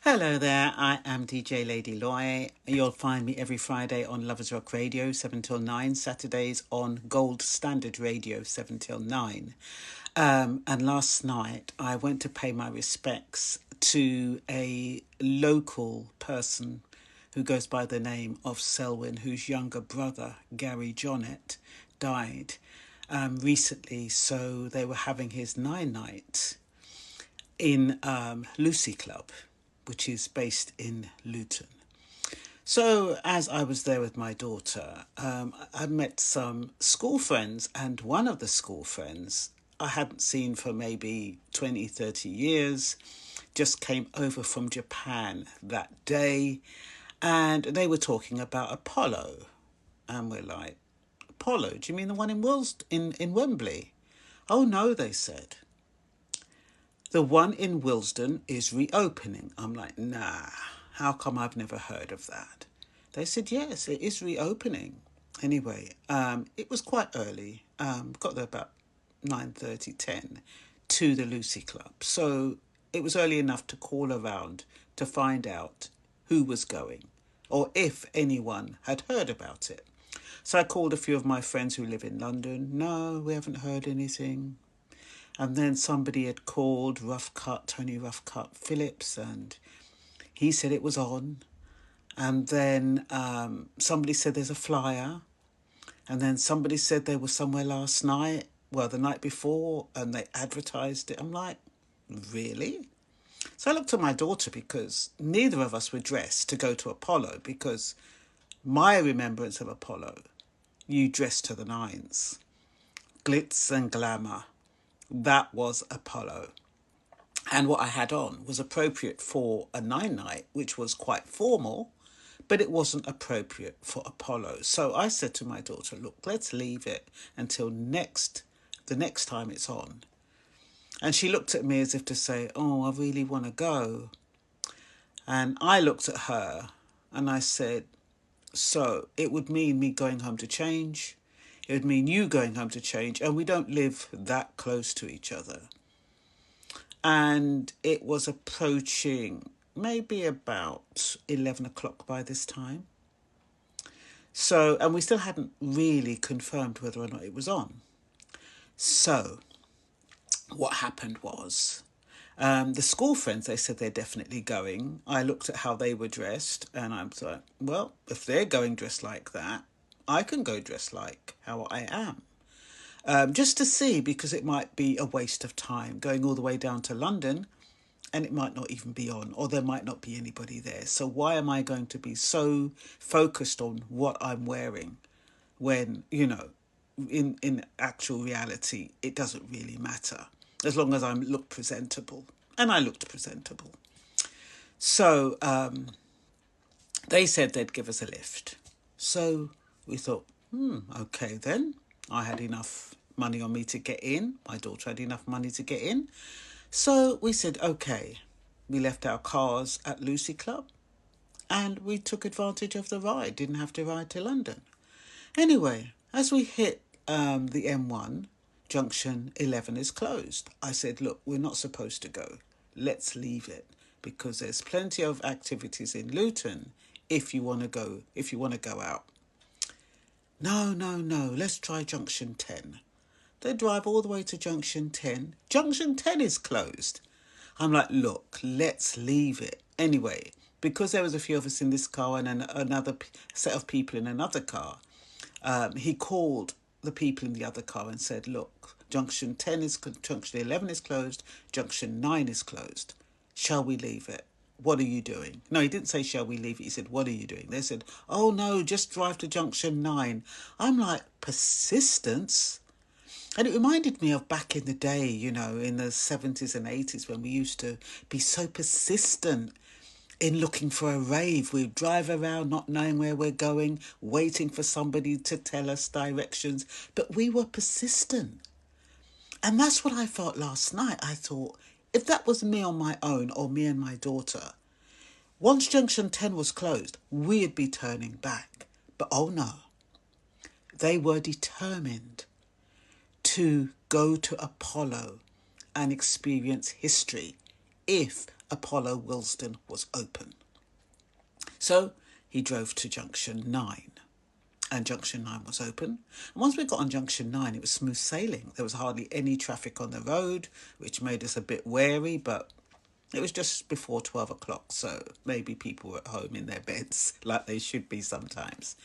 Hello there, I am DJ Lady Loy. You'll find me every Friday on Lovers Rock Radio, 7 till 9, Saturdays on Gold Standard Radio, 7 till 9. And last night I went to pay my respects to a local person who goes by the name of Selwyn, whose younger brother, Gary Jonnet, died recently. So they were having his nine night in Lucy Club, which is based in Luton. So as I was there with my daughter, I met some school friends, and one of the school friends I hadn't seen for maybe 20, 30 years, just came over from Japan that day, and they were talking about Apollo. And we're like, Apollo, do you mean the one in in Wembley? Oh no, they said. The one in Willesden is reopening. I'm like, nah, how come I've never heard of that? They said, yes, it is reopening. Anyway, it was quite early. Got there about 9:30, 10 to the Lucy Club. So it was early enough to call around to find out who was going or if anyone had heard about it. So I called a few of my friends who live in London. No, we haven't heard anything. And then somebody had called Tony Roughcut Phillips, and he said it was on. And then somebody said there's a flyer. And then somebody said they were somewhere last night, well, the night before, and they advertised it. I'm like, really? So I looked at my daughter because neither of us were dressed to go to Apollo, because my remembrance of Apollo, you dress to the nines. Glitz and glamour. That was Apollo. And what I had on was appropriate for a nine night, which was quite formal, but it wasn't appropriate for Apollo. So I said to my daughter, look, let's leave it until the next time it's on. And she looked at me as if to say, oh, I really want to go. And I looked at her and I said, so it would mean me going home to change. It would mean you going home to change, and we don't live that close to each other. And it was approaching maybe about 11 o'clock by this time. So, and we still hadn't really confirmed whether or not it was on. So, what happened was, the school friends, they said they're definitely going. I looked at how they were dressed, and I'm like, well, if they're going dressed like that, I can go dressed like how I am. Just to see, because it might be a waste of time going all the way down to London and it might not even be on, or there might not be anybody there. So why am I going to be so focused on what I'm wearing when, in actual reality, it doesn't really matter as long as I look presentable. And I looked presentable. So they said they'd give us a lift. So we thought, okay then. I had enough money on me to get in. My daughter had enough money to get in. So we said, okay. We left our cars at Lucy Club and we took advantage of the ride. Didn't have to ride to London. Anyway, as we hit the M1, junction 11 is closed. I said, look, we're not supposed to go. Let's leave it, because there's plenty of activities in Luton if you want to go out. No, let's try junction 10. They drive all the way to junction 10. Junction 10 is closed. I'm like, look, let's leave it. Anyway, because there was a few of us in this car and another set of people in another car, he called the people in the other car and said, look, junction 11 is closed, junction 9 is closed. Shall we leave it? What are you doing? No, he didn't say, shall we leave it? He said, what are you doing? They said, oh no, just drive to junction 9. I'm like, persistence? And it reminded me of back in the day, in the 70s and 80s, when we used to be so persistent in looking for a rave. We'd drive around not knowing where we're going, waiting for somebody to tell us directions. But we were persistent. And that's what I felt last night. I thought, if that was me on my own, or me and my daughter, once junction 10 was closed, we'd be turning back. But oh no, they were determined to go to Apollo and experience history if Apollo Willesden was open. So he drove to Junction 9. And Junction 9 was open. And once we got on Junction 9, it was smooth sailing. There was hardly any traffic on the road, which made us a bit wary, but it was just before 12 o'clock, so maybe people were at home in their beds, like they should be sometimes.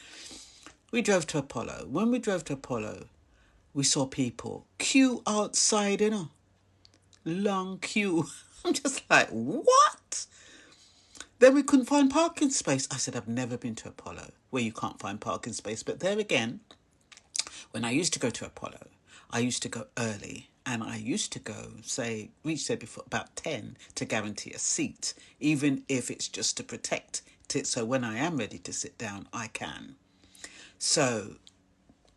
We drove to Apollo. When we drove to Apollo, we saw people queue outside, long queue. I'm just like, what? Then we couldn't find parking space. I said, I've never been to Apollo where you can't find parking space. But there again, when I used to go to Apollo, I used to go early. And I used to go, reach there before about 10 to guarantee a seat, even if it's just to protect it. So when I am ready to sit down, I can. So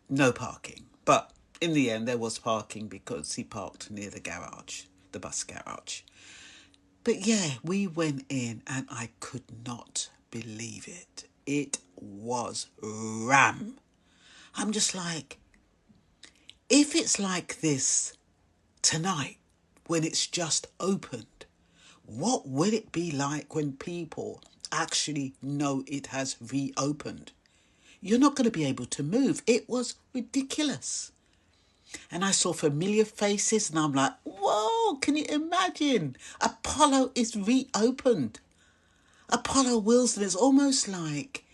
no parking. But in the end, there was parking because he parked near the garage, the bus garage. But yeah, we went in and I could not believe it. It was ram. I'm just like, if it's like this tonight when it's just opened, what will it be like when people actually know it has reopened? You're not going to be able to move. It was ridiculous. And I saw familiar faces and I'm like, whoa, can you imagine? Apollo is reopened. Apollo Willesden is almost like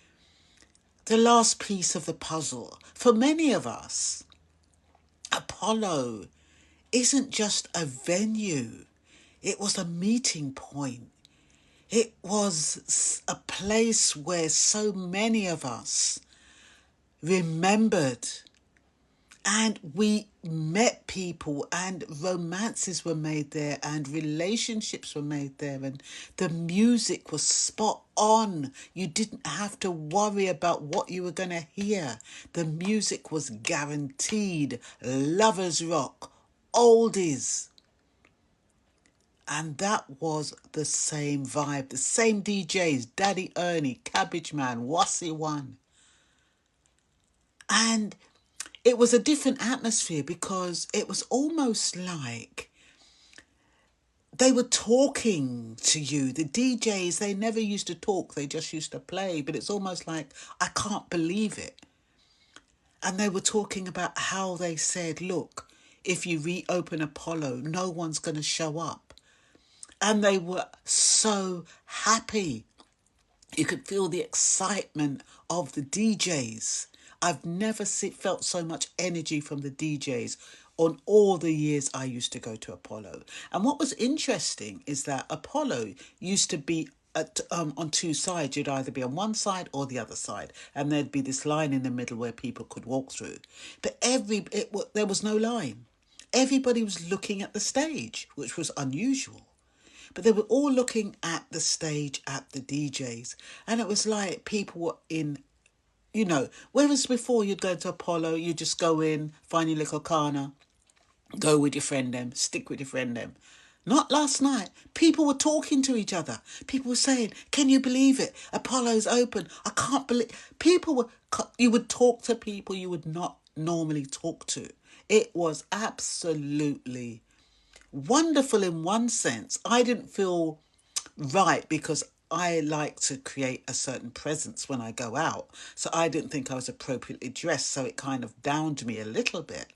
the last piece of the puzzle. For many of us, Apollo isn't just a venue. It was a meeting point. It was a place where so many of us remembered, and we met people, and romances were made there, and relationships were made there, and the music was spot on. You didn't have to worry about what you were going to hear. The music was guaranteed. Lovers rock, oldies. And that was the same vibe, the same DJs, Daddy Ernie, Cabbage Man, Wassy One. And it was a different atmosphere because it was almost like they were talking to you. The DJs, they never used to talk, they just used to play. But it's almost like, I can't believe it. And they were talking about how they said, look, if you reopen Apollo, no one's going to show up. And they were so happy. You could feel the excitement of the DJs. I've never felt so much energy from the DJs on all the years I used to go to Apollo. And what was interesting is that Apollo used to be on two sides. You'd either be on one side or the other side. And there'd be this line in the middle where people could walk through. But there was no line. Everybody was looking at the stage, which was unusual. But they were all looking at the stage, at the DJs. And it was like people were in, whereas before you'd go to Apollo, you just go in, find your little corner, go with your friend them, stick with your friend them. Not last night. People were talking to each other. People were saying, can you believe it? Apollo's open. I can't believe. You would talk to people you would not normally talk to. It was absolutely wonderful in one sense. I didn't feel right because I like to create a certain presence when I go out. So I didn't think I was appropriately dressed. So it kind of downed me a little bit.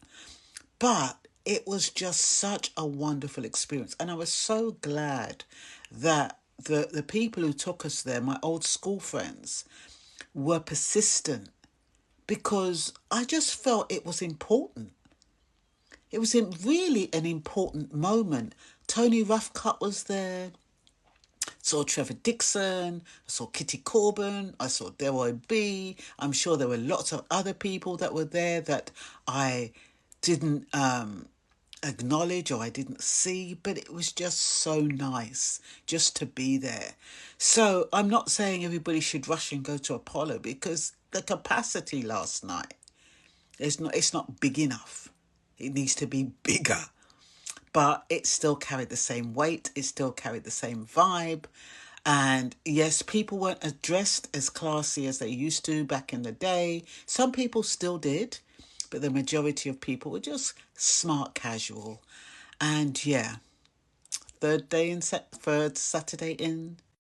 But it was just such a wonderful experience. And I was so glad that the people who took us there, my old school friends, were persistent because I just felt it was important. It was really an important moment. Tony Roughcut was there. I saw Trevor Dixon. I saw Kitty Corbin. I saw Delroy B. I'm sure there were lots of other people that were there that I didn't acknowledge or I didn't see, but it was just so nice just to be there. So I'm not saying everybody should rush and go to Apollo because the capacity last night, it's not big enough. It needs to be bigger. But it still carried the same weight. It still carried the same vibe. And yes, people weren't dressed as classy as they used to back in the day. Some people still did. But the majority of people were just smart casual. And yeah, third Saturday in